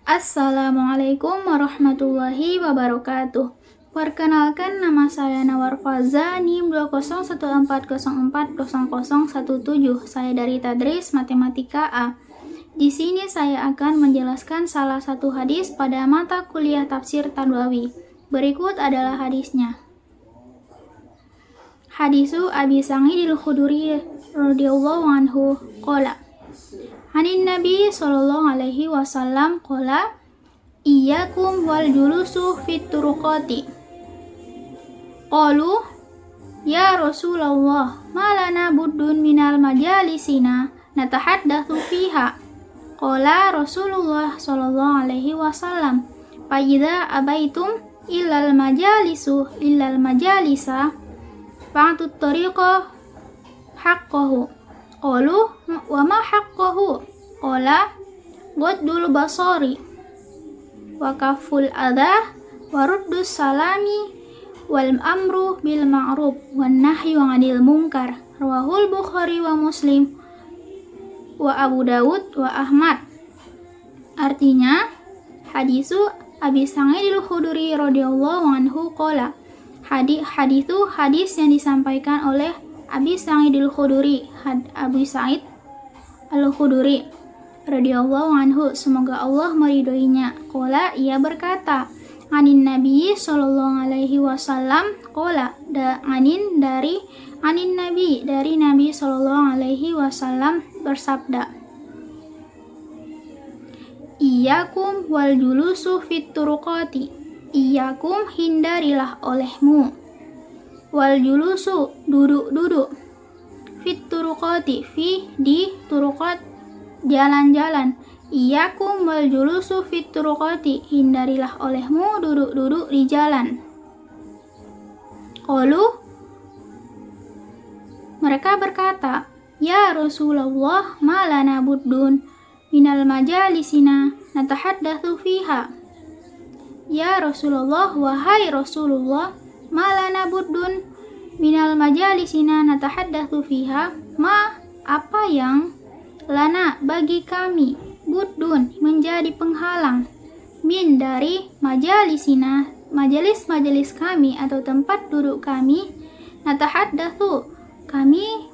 Assalamualaikum warahmatullahi wabarakatuh. Perkenalkan, nama saya Nawar Faza, NIM 20140400017. Saya dari Tadris Matematika A. Di sini saya akan menjelaskan salah satu hadis pada mata kuliah tafsir Tanbawi. Berikut adalah hadisnya. Hadisu Abi Sa'id al-Khudri radhiyallahu anhu qala Anin Nabi sallallahu alaihi wasallam qala iyyakum wal julusu fit turuqati. Qalu ya Rasulullah ma lana buddun minal majalisina natahaddatsu fiha. Qala Rasulullah sallallahu alaihi wasallam fa idza abaitum illal majalisa fa'tut tariqa haqqahu. Qalu wa ma haqqahu? Qala ghaddul basari wa kaful adha wa ruddus salami wal amru bil ma'ruf wan nahyu 'anil munkar. Rawahul Bukhari wa Muslim wa Abu Dawud wa Ahmad. Artinya, hadisu Abi Sa'id al-Khudri radhiyallahu anhu qala. Hadis yang disampaikan oleh Abi Sa'id al-Khudri, Abi Sa'id al-Khudri radhiyallahu anhu, semoga Allah meridhoinya. Qala, ia berkata, anin Nabi sallallahu alaihi wasallam qala, anin Nabi, dari Nabi sallallahu alaihi wasallam bersabda, iyyakum wal julusu fit turuqati. Iyyakum, hindarilah olehmu, wal julusu, duduk-duduk, fit turuqati, di turuqat, jalan-jalan. Iyyakum wal julusu fit turuqati, hindarilah olehmu duduk-duduk di jalan. Qalu, mereka berkata, ya Rasulullah ma lana buddun minal majalisina natahaddatsu fiha. Ya Rasulullah, wahai Rasulullah, malana buddun minal majalisina natahaddatsu fiha. Ma, apa yang, lana, bagi kami, buddun, menjadi penghalang, min, dari, majalisina, majelis-majelis kami atau tempat duduk kami, natahaddatsu, kami,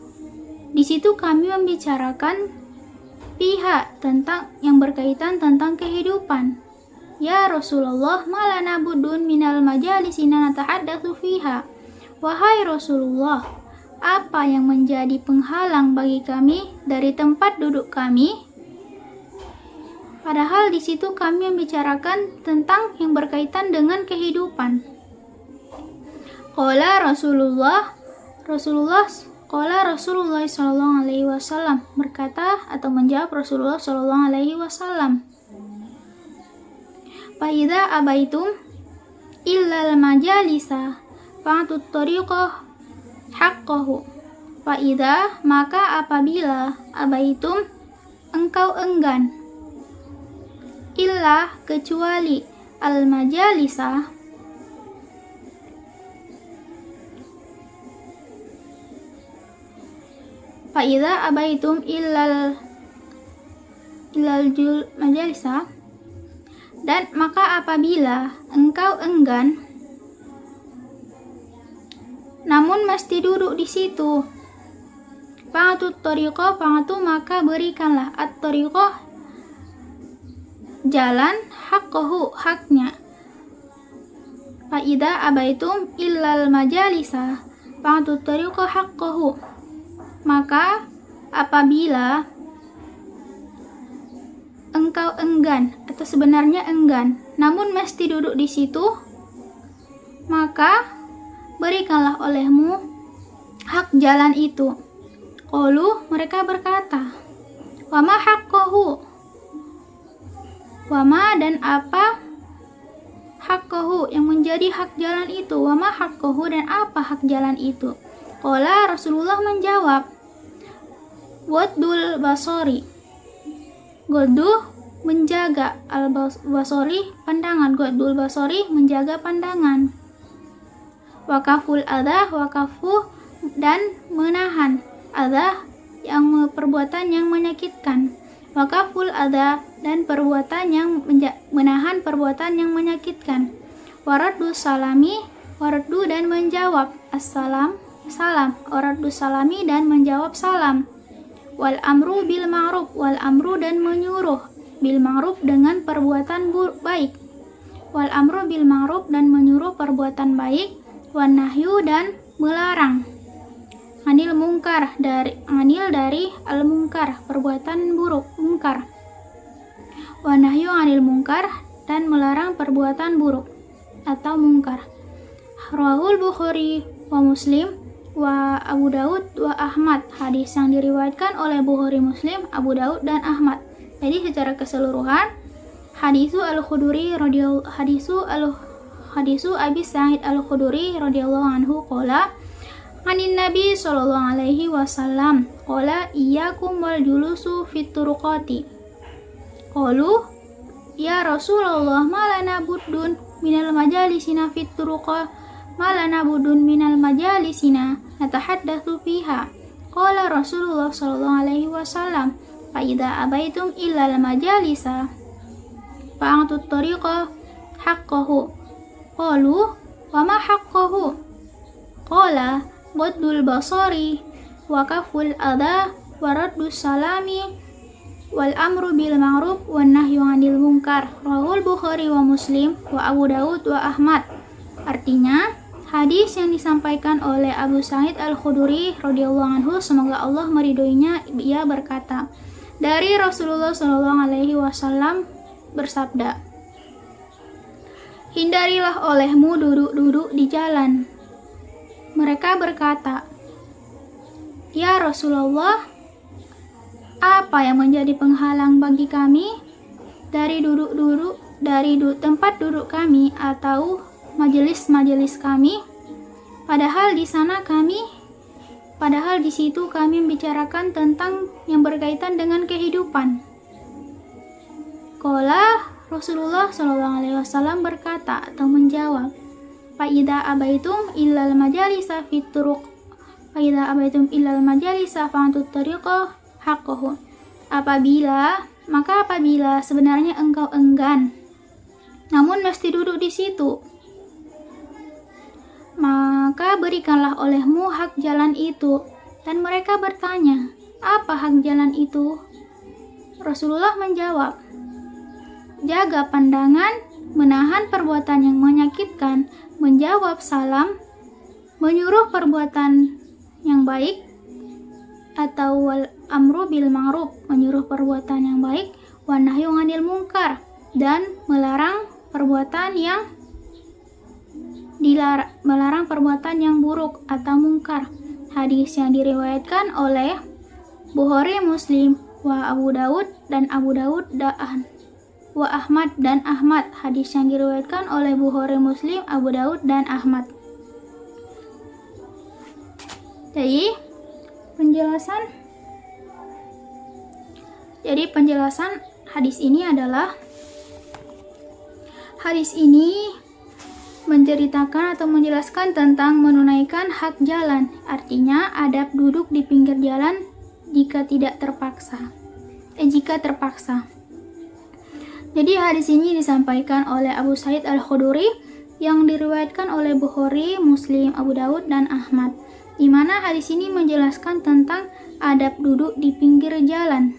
di situ kami membicarakan fiha, tentang yang berkaitan tentang kehidupan. Ya Rasulullah, malana buddun minal majalisina natahaddatsu fiha. Wahai Rasulullah, apa yang menjadi penghalang bagi kami dari tempat duduk kami? Padahal di situ kami membicarakan tentang yang berkaitan dengan kehidupan. Qala Rasulullah sallallahu alaihi wasallam, berkata atau menjawab Rasulullah sallallahu alaihi wasallam, fa idza abaitum illal majalisa fa'tut tariqah haqqahu. Fa idza, maka apabila, abaitum, engkau enggan, illa, kecuali, al majalisa, fa idza abaitum illal majalisa, dan maka apabila engkau enggan, namun mesti duduk di situ, fa'tut tariqah, fa'tu, maka berikanlah, at-tariqah, jalan, haqqahu, haknya. Fa idza abaitum illal majalisa fa'tut tariqah haqqahu, maka apabila engkau enggan, atau sebenarnya enggan, namun mesti duduk di situ, maka berikanlah olehmu hak jalan itu. Qalu, mereka berkata, wa ma haqqahu? Wa ma, dan apa, haqqahu, yang menjadi hak jalan itu. Wa ma haqqahu, dan apa hak jalan itu? Qala, Rasulullah menjawab, ghaddul basari. Ghaddu, menjaga, al-basari, pandangan. Ghaddul basari, menjaga pandangan. Wakaful adha, wakafu, dan menahan adha, yang perbuatan yang menyakitkan. Wakaful adha, dan menahan perbuatan yang menyakitkan. Waraddu salami, waraddu dan menjawab assalam, salam. Waraddu salami dan menjawab salam. Wal amru bil ma'ruf, wal amru dan menyuruh bil ma'ruf dengan perbuatan baik. Wal amru bil ma'ruf dan menyuruh perbuatan baik. Wan nahyu dan melarang. Anil mungkar dari al mungkar perbuatan buruk mungkar. Wan nahyu anil mungkar dan melarang perbuatan buruk atau mungkar. Rawahul Bukhari wa Muslim wa Abu Daud wa Ahmad. Hadis yang diriwayatkan oleh Bukhari, Muslim, Abu Daud dan Ahmad. Jadi secara keseluruhan hadisu Abi Sa'id Al-Khudri radhiyallahu anhu qala anin Nabi sallallahu alaihi wasallam qala iyyakum wal julusu fit turuqati. Qalu ya Rasulullah malana buddun minal majalisina fit turuqa malana budun minal majalisina natahaddatsu fiha. Qala Rasulullah sallallahu alaihi wasallam fa idza abaitum illa al majalisa fa'atut tariqa haqqahu. Qalu wa ma haqqahu? Qala ghaddul basari wa kaful adha wa raddus salami wal amru bil ma'ruf wan nahyu 'anil munkar. Rawahul Bukhari wa Muslim wa Abu Daud wa Ahmad. Artinya, hadis yang disampaikan oleh Abu Sa'id Al-Khudri radhiyallahu anhu, semoga Allah meridhoinya, ia berkata, dari Rasulullah sallallahu alaihi wasallam bersabda, hindarilah olehmu duduk-duduk di jalan. Mereka berkata, ya Rasulullah, apa yang menjadi penghalang bagi kami dari tempat duduk kami atau majelis-majelis kami, padahal di situ kami membicarakan tentang yang berkaitan dengan kehidupan. Qala Rasulullah SAW berkata atau menjawab, Fa'idha abaitum illal majalisa fit turuq. Fa'idha abaitum illal majalisa fa'antut tariqa haqqahu. Apabila sebenarnya engkau enggan, namun mesti duduk di situ, maka berikanlah olehmu hak jalan itu. Dan mereka bertanya, apa hak jalan itu? Rasulullah menjawab, jaga pandangan, menahan perbuatan yang menyakitkan, menjawab salam, menyuruh perbuatan yang baik, atau wal amru bil ma'ruf, menyuruh perbuatan yang baik, wan nahyu 'anil munkar, dan melarang perbuatan yang buruk atau mungkar. Hadis yang diriwayatkan oleh Bukhari, Muslim, wa Abu Daud wa Ahmad dan Ahmad. Hadis yang diriwayatkan oleh Bukhari, Muslim, Abu Daud dan Ahmad. Jadi penjelasan hadis ini adalah, hadis ini menceritakan atau menjelaskan tentang menunaikan hak jalan. Artinya adab duduk di pinggir jalan jika terpaksa. Jadi hadis ini disampaikan oleh Abu Sa'id Al-Khudri yang diriwayatkan oleh Bukhari, Muslim, Abu Daud dan Ahmad, di mana hadis ini menjelaskan tentang adab duduk di pinggir jalan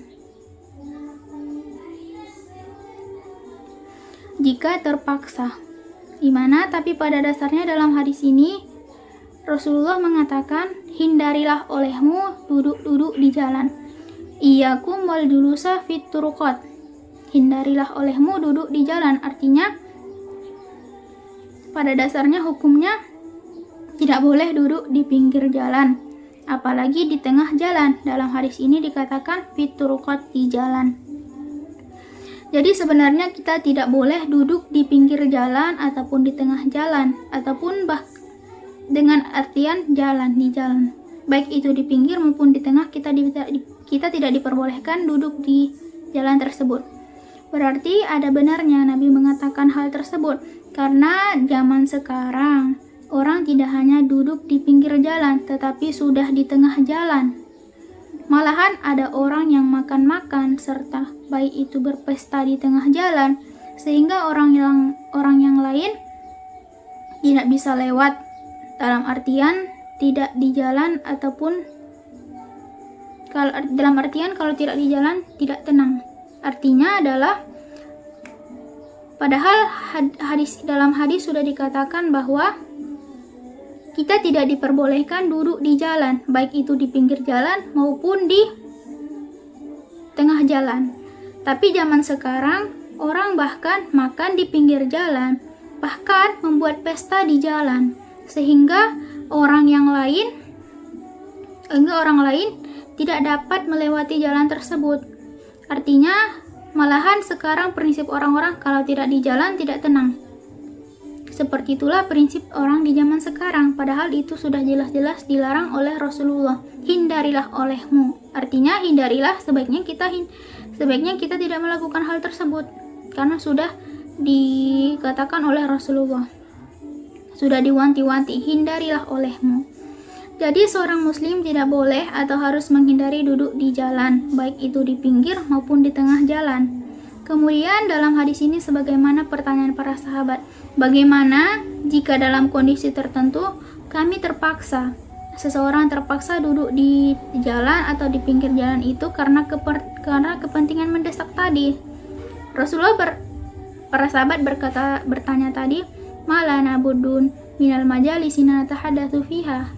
jika terpaksa. Tapi pada dasarnya dalam hadis ini Rasulullah mengatakan, hindarilah olehmu duduk-duduk di jalan. Iyyakum wal julusa fit turuqat. Hindarilah olehmu duduk di jalan. Artinya pada dasarnya hukumnya tidak boleh duduk di pinggir jalan, apalagi di tengah jalan. Dalam hadis ini dikatakan fit turuqat, di jalan. Jadi sebenarnya kita tidak boleh duduk di pinggir jalan ataupun di tengah jalan, ataupun dengan artian jalan, di jalan. Baik itu di pinggir maupun di tengah, kita tidak diperbolehkan duduk di jalan tersebut. Berarti ada benarnya Nabi mengatakan hal tersebut, karena zaman sekarang orang tidak hanya duduk di pinggir jalan, tetapi sudah di tengah jalan. Malahan ada orang yang makan-makan serta baik itu berpesta di tengah jalan sehingga orang yang lain tidak bisa lewat, dalam artian tidak di jalan ataupun kalau tidak di jalan tidak tenang. Artinya adalah padahal dalam hadis sudah dikatakan bahwa kita tidak diperbolehkan duduk di jalan, baik itu di pinggir jalan maupun di tengah jalan. Tapi zaman sekarang, orang bahkan makan di pinggir jalan, bahkan membuat pesta di jalan, sehingga orang lain tidak dapat melewati jalan tersebut. Artinya, malahan sekarang prinsip orang-orang kalau tidak di jalan tidak tenang. Seperti itulah prinsip orang di zaman sekarang, padahal itu sudah jelas-jelas dilarang oleh Rasulullah. Hindarilah olehmu. Artinya hindarilah, sebaiknya kita tidak melakukan hal tersebut karena sudah dikatakan oleh Rasulullah. Sudah diwanti-wanti, hindarilah olehmu. Jadi seorang muslim tidak boleh atau harus menghindari duduk di jalan, baik itu di pinggir maupun di tengah jalan. Kemudian dalam hadis ini sebagaimana pertanyaan para sahabat, bagaimana jika dalam kondisi tertentu seseorang terpaksa duduk di jalan atau di pinggir jalan itu karena kepentingan mendesak tadi. Para sahabat bertanya tadi, malana budun minal majalisina tahaddatsu fiha.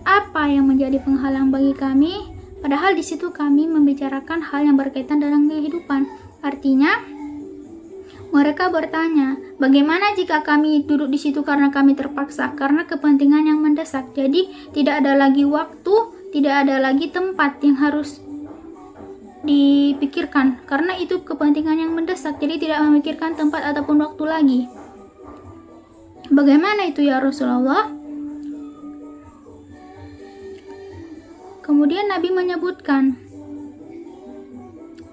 Apa yang menjadi penghalang bagi kami? Padahal di situ kami membicarakan hal yang berkaitan dengan kehidupan. Artinya, mereka bertanya, bagaimana jika kami duduk di situ karena kami terpaksa, karena kepentingan yang mendesak. Jadi, tidak ada lagi waktu, tidak ada lagi tempat yang harus dipikirkan, karena itu kepentingan yang mendesak. Jadi, tidak memikirkan tempat ataupun waktu lagi. Bagaimana itu ya Rasulullah? Kemudian Nabi menyebutkan,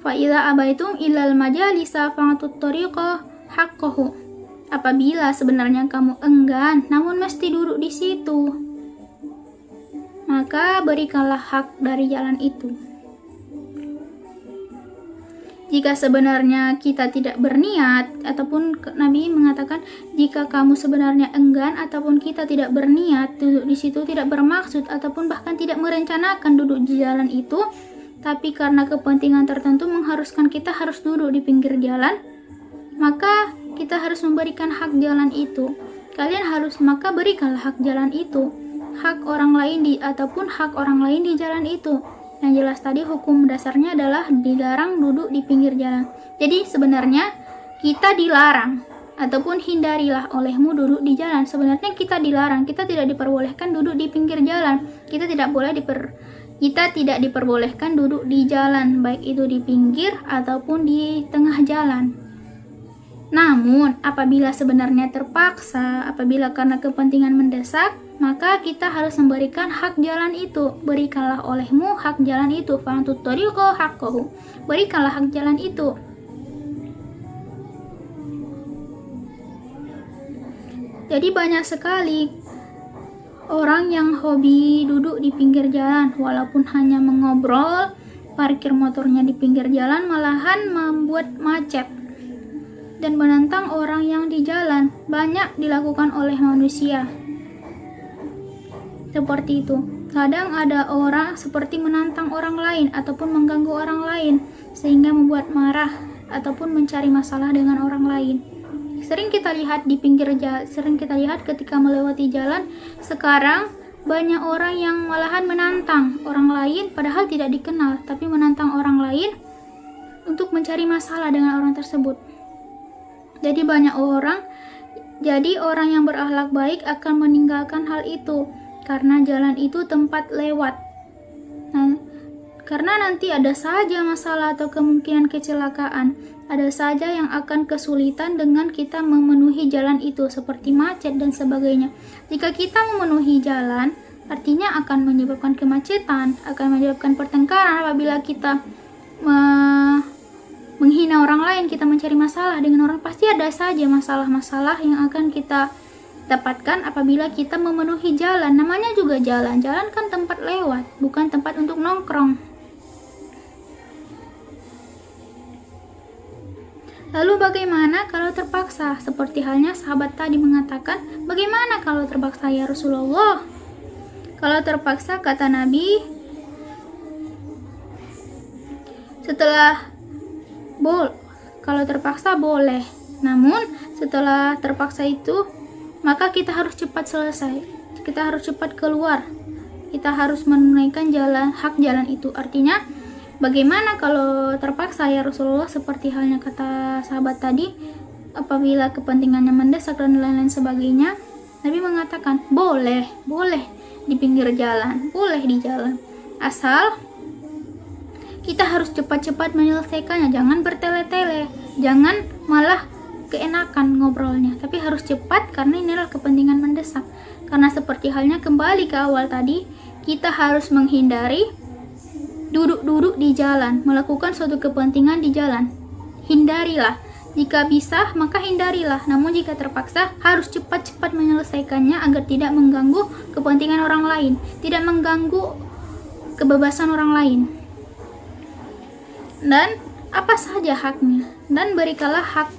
fa'idza abaitum ilal majalisa fa'tut tariqa haqqahu. Apabila sebenarnya kamu enggan namun mesti duduk di situ, maka berikanlah hak dari jalan itu. Jika sebenarnya kita tidak berniat, ataupun Nabi mengatakan jika kamu sebenarnya enggan ataupun kita tidak berniat duduk di situ, tidak bermaksud ataupun bahkan tidak merencanakan duduk di jalan itu, tapi karena kepentingan tertentu mengharuskan kita harus duduk di pinggir jalan, maka kita harus memberikan hak jalan itu. Maka berikanlah hak jalan itu, hak orang lain ataupun hak orang lain di jalan itu. Yang jelas tadi hukum dasarnya adalah dilarang duduk di pinggir jalan. Jadi sebenarnya kita dilarang ataupun hindarilah olehmu duduk di jalan. Sebenarnya kita dilarang, kita tidak diperbolehkan duduk di pinggir jalan. Kita tidak diperbolehkan duduk di jalan, baik itu di pinggir ataupun di tengah jalan. Namun, apabila sebenarnya terpaksa, apabila karena kepentingan mendesak, maka kita harus memberikan hak jalan itu. Berikanlah olehmu hak jalan itu. Fa'tut tariqa haqqahu. Berikanlah hak jalan itu. Jadi banyak sekali orang yang hobi duduk di pinggir jalan, walaupun hanya mengobrol, parkir motornya di pinggir jalan, malahan membuat macet dan menentang orang yang di jalan. Banyak dilakukan oleh manusia seperti itu. Kadang ada orang seperti menantang orang lain ataupun mengganggu orang lain sehingga membuat marah ataupun mencari masalah dengan orang lain. Sering kita lihat di pinggir jalan, sering kita lihat ketika melewati jalan. Sekarang banyak orang yang malahan menantang orang lain padahal tidak dikenal, tapi menantang orang lain untuk mencari masalah dengan orang tersebut. Jadi orang yang berakhlak baik akan meninggalkan hal itu, karena jalan itu tempat lewat. Karena nanti ada saja masalah atau kemungkinan kecelakaan, ada saja yang akan kesulitan dengan kita memenuhi jalan itu, seperti macet dan sebagainya. Jika kita memenuhi jalan, artinya akan menyebabkan kemacetan, akan menyebabkan pertengkaran. Apabila kita menghina orang lain, kita mencari masalah dengan orang, pasti ada saja masalah-masalah yang akan kita dapatkan apabila kita memenuhi jalan. Namanya juga jalan kan tempat lewat, bukan tempat untuk nongkrong. Lalu bagaimana kalau terpaksa? Seperti halnya sahabat tadi mengatakan, bagaimana kalau terpaksa ya Rasulullah? Kalau terpaksa, kata Nabi, kalau terpaksa boleh. Namun setelah terpaksa itu, maka kita harus cepat selesai. Kita harus cepat keluar. Kita harus menunaikan hak jalan itu. Artinya, bagaimana kalau terpaksa ya Rasulullah, seperti halnya kata sahabat tadi, apabila kepentingannya mendesak dan lain-lain sebagainya, Nabi mengatakan boleh di pinggir jalan, boleh di jalan, asal kita harus cepat-cepat menyelesaikannya. Jangan bertele-tele, jangan malah keenakan ngobrolnya, tapi harus cepat karena inilah kepentingan mendesak. Karena seperti halnya kembali ke awal tadi, kita harus menghindari duduk-duduk di jalan, melakukan suatu kepentingan di jalan. Hindarilah. Jika bisa, maka hindarilah. Namun jika terpaksa, harus cepat-cepat menyelesaikannya agar tidak mengganggu kepentingan orang lain, tidak mengganggu kebebasan orang lain. Dan apa saja haknya? Dan berikanlah hak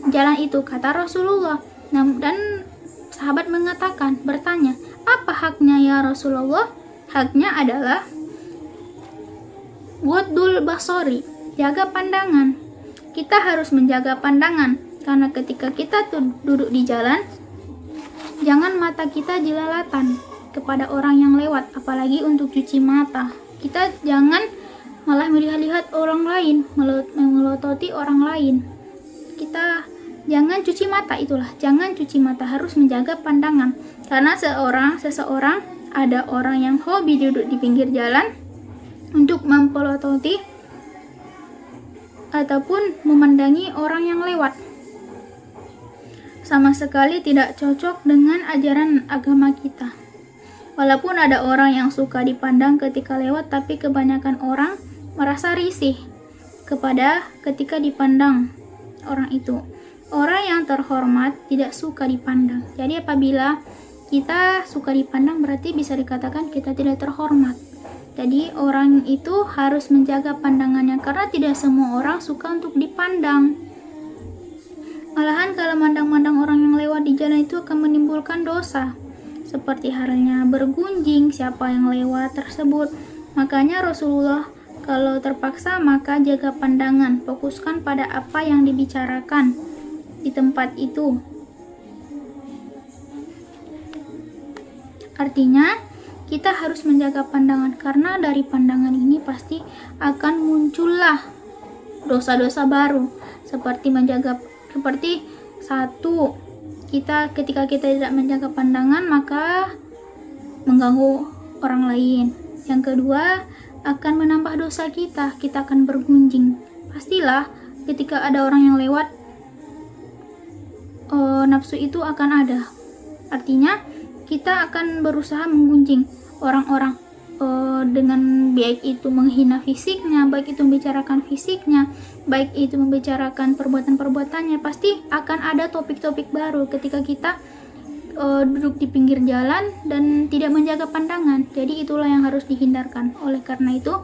jalan itu, kata Rasulullah. Dan sahabat bertanya, apa haknya ya Rasulullah? Haknya adalah Waddul basori, jaga pandangan. Kita harus menjaga pandangan, karena ketika kita duduk di jalan, jangan mata kita jelalatan kepada orang yang lewat, apalagi untuk cuci mata. Kita jangan malah melihat-lihat orang lain, melototi orang lain. Kita jangan cuci mata, jangan cuci mata, harus menjaga pandangan. Karena seseorang ada orang yang hobi duduk di pinggir jalan untuk mempelototi ataupun memandangi orang yang lewat. Sama sekali tidak cocok dengan ajaran agama kita. Walaupun ada orang yang suka dipandang ketika lewat, tapi kebanyakan orang merasa risih ketika dipandang orang itu. Orang yang terhormat tidak suka dipandang. Jadi apabila kita suka dipandang, berarti bisa dikatakan kita tidak terhormat. Jadi orang itu harus menjaga pandangannya, karena tidak semua orang suka untuk dipandang. Malahan kalau mandang-mandang orang yang lewat di jalan itu akan menimbulkan dosa, seperti halnya bergunjing siapa yang lewat tersebut. Makanya Rasulullah kalau terpaksa maka jaga pandangan, fokuskan pada apa yang dibicarakan di tempat itu. Artinya kita harus menjaga pandangan, karena dari pandangan ini pasti akan muncullah dosa-dosa baru, seperti ketika kita tidak menjaga pandangan maka mengganggu orang lain. Yang kedua, akan menambah dosa kita akan bergunjing. Pastilah ketika ada orang yang lewat, nafsu itu akan ada. Artinya kita akan berusaha menggunjing orang-orang dengan baik itu menghina fisiknya, baik itu membicarakan fisiknya, baik itu membicarakan perbuatan-perbuatannya. Pasti akan ada topik-topik baru ketika kita duduk di pinggir jalan dan tidak menjaga pandangan. Jadi itulah yang harus dihindarkan. Oleh karena itu,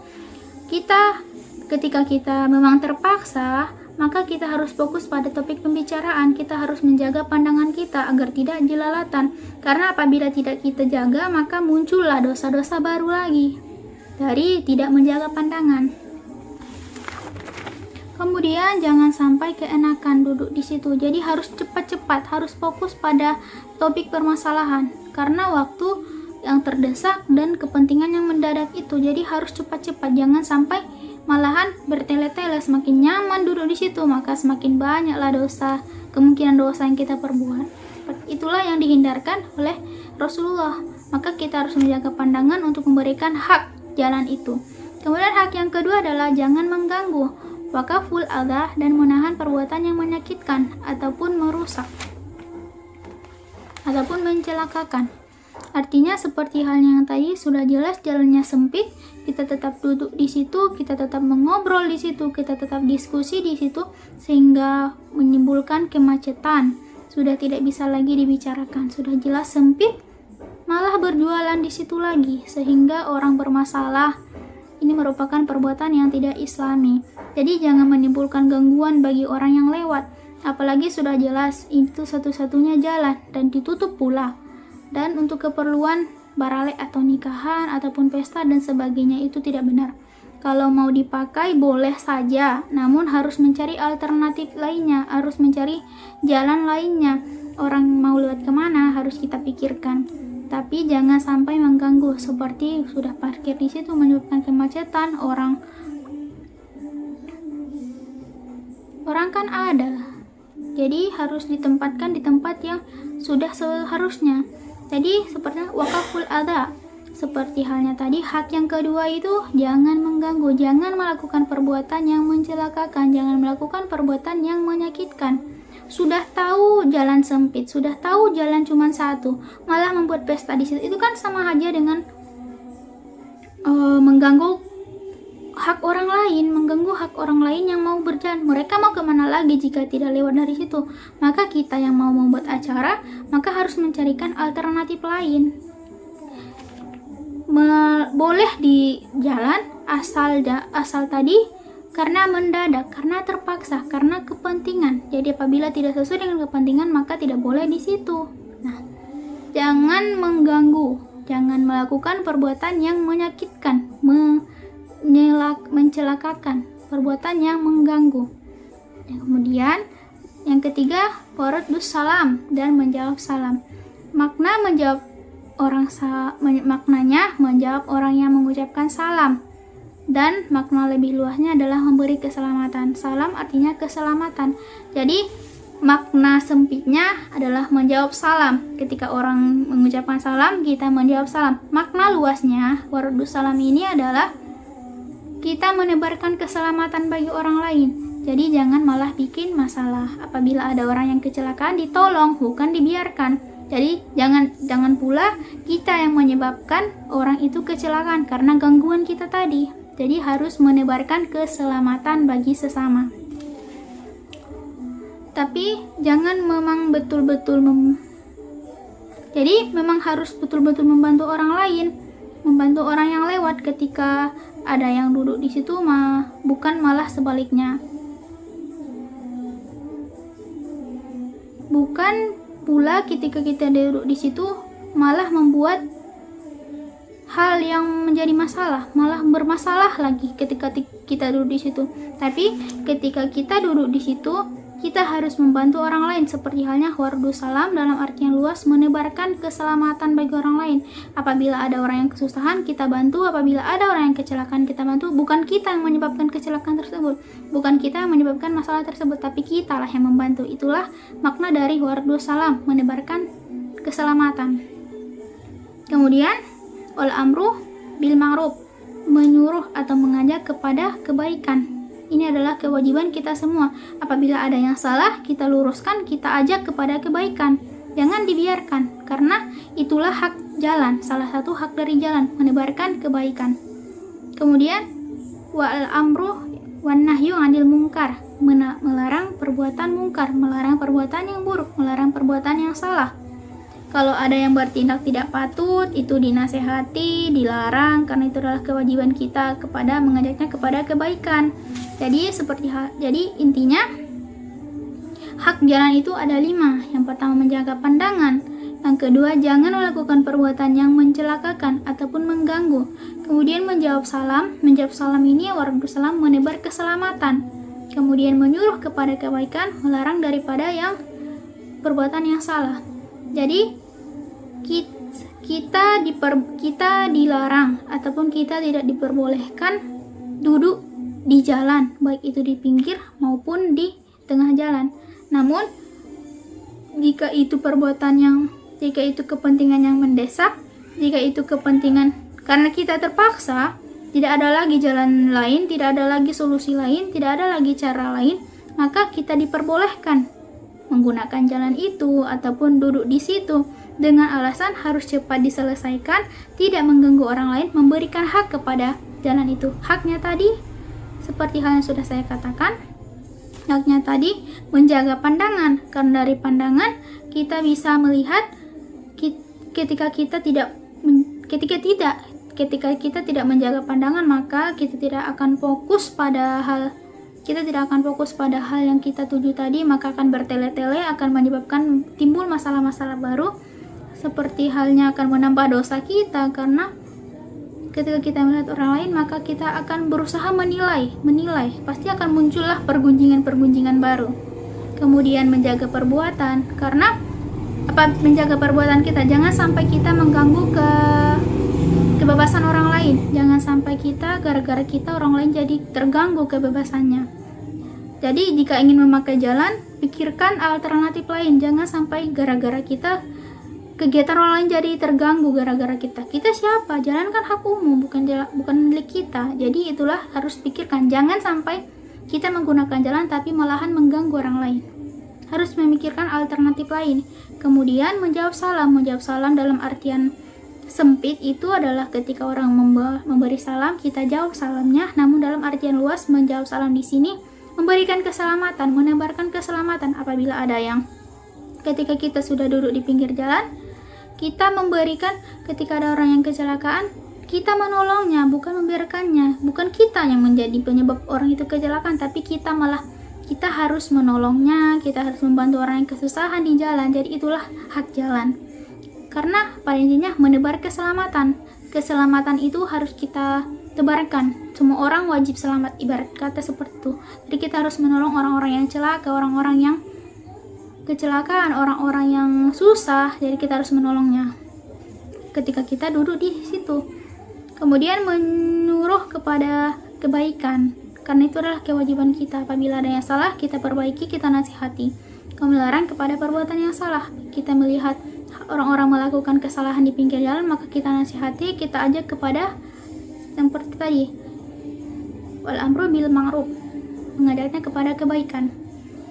ketika kita memang terpaksa, maka kita harus fokus pada topik pembicaraan. Kita harus menjaga pandangan kita agar tidak jelalatan. Karena apabila tidak kita jaga, maka muncullah dosa-dosa baru lagi dari tidak menjaga pandangan. Kemudian jangan sampai keenakan duduk di situ. Jadi harus cepat-cepat, harus fokus pada topik permasalahan. Karena waktu yang terdesak dan kepentingan yang mendadak itu. Jadi harus cepat-cepat, jangan sampai malahan bertele-tele. Semakin nyaman duduk di situ, maka semakin banyaklah kemungkinan dosa yang kita perbuat. Itulah yang dihindarkan oleh Rasulullah. Maka kita harus menjaga pandangan untuk memberikan hak jalan itu. Kemudian hak yang kedua adalah jangan mengganggu, wakaful adha, dan menahan perbuatan yang menyakitkan ataupun merusak ataupun mencelakakan. Artinya seperti halnya yang tadi sudah jelas, jalannya sempit, kita tetap duduk di situ, kita tetap mengobrol di situ, kita tetap diskusi di situ, sehingga menimbulkan kemacetan. Sudah tidak bisa lagi dibicarakan, sudah jelas sempit, malah berjualan di situ lagi, sehingga orang bermasalah ini merupakan perbuatan yang tidak islami. Jadi jangan menimbulkan gangguan bagi orang yang lewat, apalagi sudah jelas itu satu-satunya jalan dan ditutup pula. Dan untuk keperluan baralek atau nikahan ataupun pesta dan sebagainya itu tidak benar. Kalau mau dipakai boleh saja, namun harus mencari alternatif lainnya, harus mencari jalan lainnya. Orang mau lewat kemana harus kita pikirkan. Tapi jangan sampai mengganggu, seperti sudah parkir di situ menyebabkan kemacetan. Orang kan ada. Jadi harus ditempatkan di tempat yang sudah seharusnya. Jadi seperti wakaful adha. Seperti halnya tadi, hak yang kedua itu jangan mengganggu, jangan melakukan perbuatan yang mencelakakan, jangan melakukan perbuatan yang menyakitkan. Sudah tahu jalan sempit, sudah tahu jalan cuma satu, malah membuat pesta di situ. Itu kan sama aja dengan mengganggu hak orang lain, mengganggu hak orang lain yang mau berjalan. Mereka mau kemana lagi jika tidak lewat dari situ? Maka kita yang mau membuat acara, maka harus mencarikan alternatif lain. Boleh di jalan asal tadi karena mendadak, karena terpaksa, karena kepentingan. Jadi apabila tidak sesuai dengan kepentingan maka tidak boleh di situ. Nah, jangan mengganggu, jangan melakukan perbuatan yang menyakitkan, mencelakakan, perbuatan yang mengganggu. Dan kemudian yang ketiga, waradus salam dan menjawab salam. Maknanya menjawab orang yang mengucapkan salam, dan makna lebih luasnya adalah memberi keselamatan. Salam artinya keselamatan. Jadi makna sempitnya adalah menjawab salam. Ketika orang mengucapkan salam, kita menjawab salam. Makna luasnya waradus salam ini adalah kita menebarkan keselamatan bagi orang lain. Jadi jangan malah bikin masalah. Apabila ada orang yang kecelakaan, ditolong, bukan dibiarkan. Jadi jangan pula kita yang menyebabkan orang itu kecelakaan karena gangguan kita tadi. Jadi harus menebarkan keselamatan bagi sesama. Tapi jangan memang betul-betul jadi memang harus betul-betul membantu orang lain, membantu orang yang lewat ketika ada yang duduk di situ, bukan malah sebaliknya. Bukan pula ketika kita duduk di situ malah membuat hal yang menjadi masalah, malah bermasalah lagi ketika kita duduk di situ. Tapi ketika kita duduk di situ, kita harus membantu orang lain, seperti halnya waradus salam dalam artian luas, menebarkan keselamatan bagi orang lain. Apabila ada orang yang kesusahan, kita bantu. Apabila ada orang yang kecelakaan, kita bantu. Bukan kita yang menyebabkan kecelakaan tersebut, bukan kita yang menyebabkan masalah tersebut, tapi kita lah yang membantu. Itulah makna dari waradus salam, menebarkan keselamatan. Kemudian wal amru bil ma'ruf, menyuruh atau mengajak kepada kebaikan. Ini adalah kewajiban kita semua. Apabila ada yang salah, kita luruskan, kita ajak kepada kebaikan. Jangan dibiarkan, karena itulah hak jalan, salah satu hak dari jalan, menebarkan kebaikan. Kemudian wal amru wan nahyu 'anil munkar, melarang perbuatan mungkar, melarang perbuatan yang buruk, melarang perbuatan yang salah. Kalau ada yang bertindak tidak patut, itu dinasehati, dilarang, karena itu adalah kewajiban kita kepada mengajaknya kepada kebaikan. Jadi intinya hak jalan itu ada 5. Yang pertama menjaga pandangan, yang kedua jangan melakukan perbuatan yang mencelakakan ataupun mengganggu. Kemudian menjawab salam ini waradus salam, menebar keselamatan. Kemudian menyuruh kepada kebaikan, melarang daripada yang perbuatan yang salah. Jadi kita dilarang ataupun kita tidak diperbolehkan duduk di jalan, baik itu di pinggir maupun di tengah jalan. Namun jika itu kepentingan yang mendesak, jika itu kepentingan karena kita terpaksa, tidak ada lagi jalan lain, tidak ada lagi solusi lain, tidak ada lagi cara lain, maka kita diperbolehkan menggunakan jalan itu ataupun duduk di situ dengan alasan harus cepat diselesaikan, tidak mengganggu orang lain, memberikan hak kepada jalan itu. Haknya tadi seperti hal yang sudah saya katakan, haknya tadi menjaga pandangan, karena dari pandangan kita bisa melihat ketika ketika kita tidak menjaga pandangan, maka kita tidak akan fokus pada hal yang kita tuju tadi, maka akan bertele-tele, akan menyebabkan timbul masalah-masalah baru, seperti halnya akan menambah dosa kita, karena ketika kita melihat orang lain, maka kita akan berusaha menilai, pasti akan muncullah pergunjingan-pergunjingan baru. Kemudian menjaga perbuatan, karena menjaga perbuatan kita, jangan sampai kita mengganggu kebebasan orang lain, jangan sampai kita gara-gara kita orang lain jadi terganggu kebebasannya. Jadi jika ingin memakai jalan, pikirkan alternatif lain, jangan sampai gara-gara kita kegiatan orang lain jadi terganggu gara-gara kita. Kita siapa? Jalan kan hak umum, bukan milik kita. Jadi itulah harus pikirkan, jangan sampai kita menggunakan jalan tapi malahan mengganggu orang lain. Harus memikirkan alternatif lain. Kemudian menjawab salam dalam artian sempit itu adalah ketika orang memberi salam, kita jawab salamnya. Namun dalam artian luas, menjawab salam di sini memberikan keselamatan, menebarkan keselamatan. Apabila ada yang ketika kita sudah duduk di pinggir jalan, kita memberikan, ketika ada orang yang kecelakaan, kita menolongnya, bukan membiarkannya. Bukan kita yang menjadi penyebab orang itu kecelakaan, tapi kita harus menolongnya, kita harus membantu orang yang kesusahan di jalan. Jadi itulah hak jalan. Karena pada intinya menebar keselamatan. Keselamatan itu harus kita tebarkan. Semua orang wajib selamat, ibarat kata seperti itu. Jadi kita harus menolong orang-orang yang celaka, orang-orang yang kecelakaan, orang-orang yang susah. Jadi kita harus menolongnya ketika kita duduk di situ. Kemudian menyuruh kepada kebaikan, karena itu adalah kewajiban kita. Apabila ada yang salah, kita perbaiki, kita nasihati. Melarang kepada perbuatan yang salah. Kita melihat orang-orang melakukan kesalahan di pinggir jalan, maka kita nasihati, kita ajak kepada seperti tadi, wal amru bil ma'ruf, mengajaknya kepada kebaikan.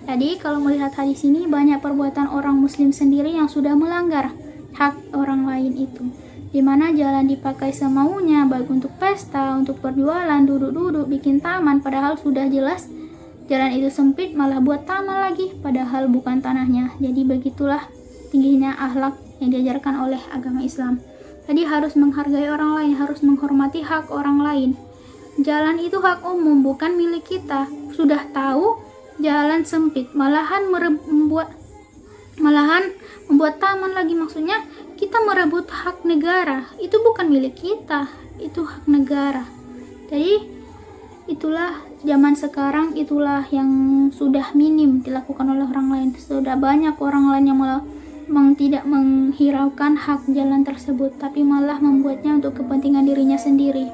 Jadi kalau melihat hadis ini, banyak perbuatan orang muslim sendiri yang sudah melanggar hak orang lain itu, dimana jalan dipakai semaunya, baik untuk pesta, untuk perjualan, duduk-duduk, bikin taman, padahal sudah jelas jalan itu sempit, malah buat taman lagi, padahal bukan tanahnya. Jadi begitulah tingginya akhlak yang diajarkan oleh agama Islam. Jadi harus menghargai orang lain, harus menghormati hak orang lain. Jalan itu hak umum, bukan milik kita. Sudah tahu jalan sempit, malahan membuat taman lagi, maksudnya kita merebut hak negara. Itu bukan milik kita, itu hak negara. Jadi itulah zaman sekarang, itulah yang sudah minim dilakukan oleh orang lain. Sudah banyak orang lain yang tidak menghiraukan hak jalan tersebut, tapi malah membuatnya untuk kepentingan dirinya sendiri.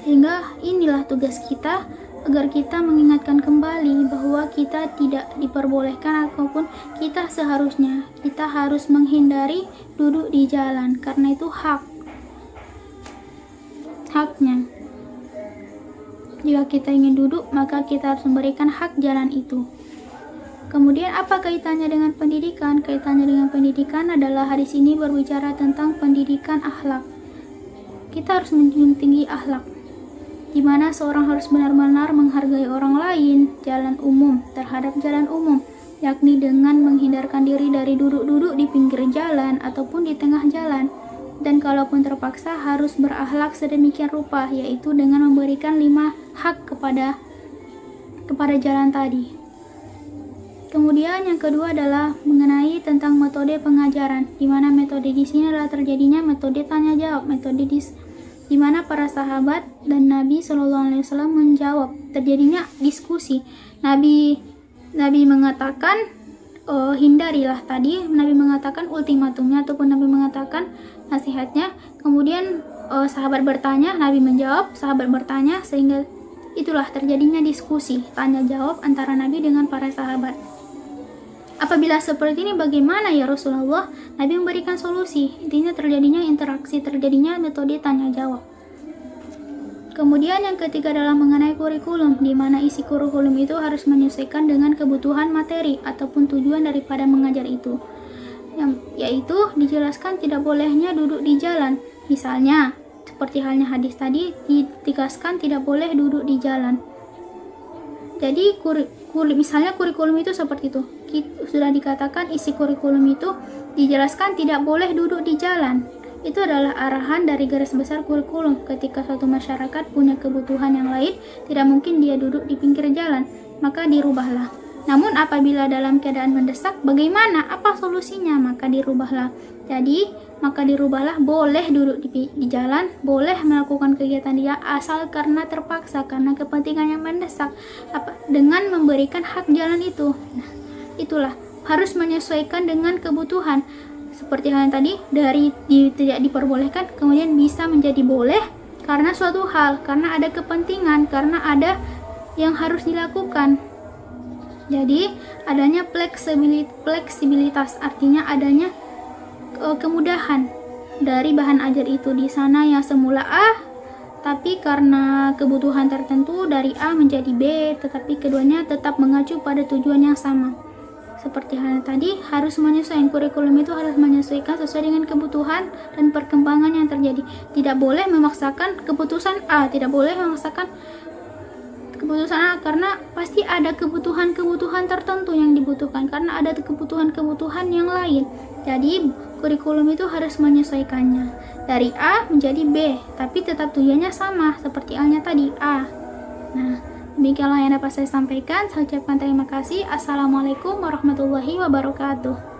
Sehingga inilah tugas kita, agar kita mengingatkan kembali bahwa kita tidak diperbolehkan, ataupun kita seharusnya kita harus menghindari duduk di jalan, karena itu haknya. Jika kita ingin duduk, maka kita harus memberikan hak jalan itu. Kemudian apa kaitannya dengan pendidikan? Kaitannya dengan pendidikan adalah hadis ini berbicara tentang pendidikan akhlak. Kita harus menjunjung tinggi akhlak, di mana seorang harus benar-benar menghargai orang lain, jalan umum terhadap jalan umum, yakni dengan menghindarkan diri dari duduk-duduk di pinggir jalan ataupun di tengah jalan. Dan kalaupun terpaksa harus berakhlak sedemikian rupa, yaitu dengan memberikan 5 hak kepada jalan tadi. Kemudian yang kedua adalah mengenai tentang metode pengajaran, di mana metode di sini adalah terjadinya metode tanya jawab, metode di mana para sahabat dan Nabi SAW menjawab, terjadinya diskusi. Nabi mengatakan hindarilah tadi, Nabi mengatakan ultimatumnya ataupun Nabi mengatakan nasihatnya. Kemudian sahabat bertanya, Nabi menjawab, sahabat bertanya, sehingga itulah terjadinya diskusi tanya jawab antara Nabi dengan para sahabat. Apabila seperti ini, bagaimana ya Rasulullah? Nabi memberikan solusi. Intinya terjadinya interaksi, terjadinya metode tanya jawab. Kemudian yang ketiga adalah mengenai kurikulum, di mana isi kurikulum itu harus menyesuaikan dengan kebutuhan materi ataupun tujuan daripada mengajar itu. Yaitu dijelaskan tidak bolehnya duduk di jalan. Misalnya, seperti halnya hadis tadi, ditegaskan tidak boleh duduk di jalan. Jadi misalnya kurikulum itu seperti itu. Sudah dikatakan isi kurikulum itu dijelaskan tidak boleh duduk di jalan. Itu adalah arahan dari garis besar kurikulum. Ketika suatu masyarakat punya kebutuhan yang lain, tidak mungkin dia duduk di pinggir jalan, maka dirubahlah. Namun apabila dalam keadaan mendesak, bagaimana? Apa solusinya? Maka dirubahlah. Jadi, maka dirubahlah, boleh duduk di jalan, boleh melakukan kegiatan dia asal karena terpaksa, karena kepentingan yang mendesak, dengan memberikan hak jalan itu. Nah, itulah harus menyesuaikan dengan kebutuhan. Seperti hal yang tadi, dari tidak diperbolehkan kemudian bisa menjadi boleh karena suatu hal, karena ada kepentingan, karena ada yang harus dilakukan. Jadi adanya fleksibilitas, artinya adanya kemudahan dari bahan ajar itu. Di sana yang semula A, tapi karena kebutuhan tertentu dari A menjadi B, tetapi keduanya tetap mengacu pada tujuan yang sama. Seperti halnya tadi, harus menyesuaikan, kurikulum itu harus menyesuaikan sesuai dengan kebutuhan dan perkembangan yang terjadi. Tidak boleh memaksakan keputusan A, tidak boleh memaksakan keputusan A, karena pasti ada kebutuhan-kebutuhan tertentu yang dibutuhkan, karena ada kebutuhan-kebutuhan yang lain. Jadi kurikulum itu harus menyesuaikannya dari A menjadi B, tapi tetap tujuannya sama seperti halnya tadi A. Nah, demikianlah yang dapat saya sampaikan. Saya ucapkan terima kasih. Assalamualaikum warahmatullahi wabarakatuh.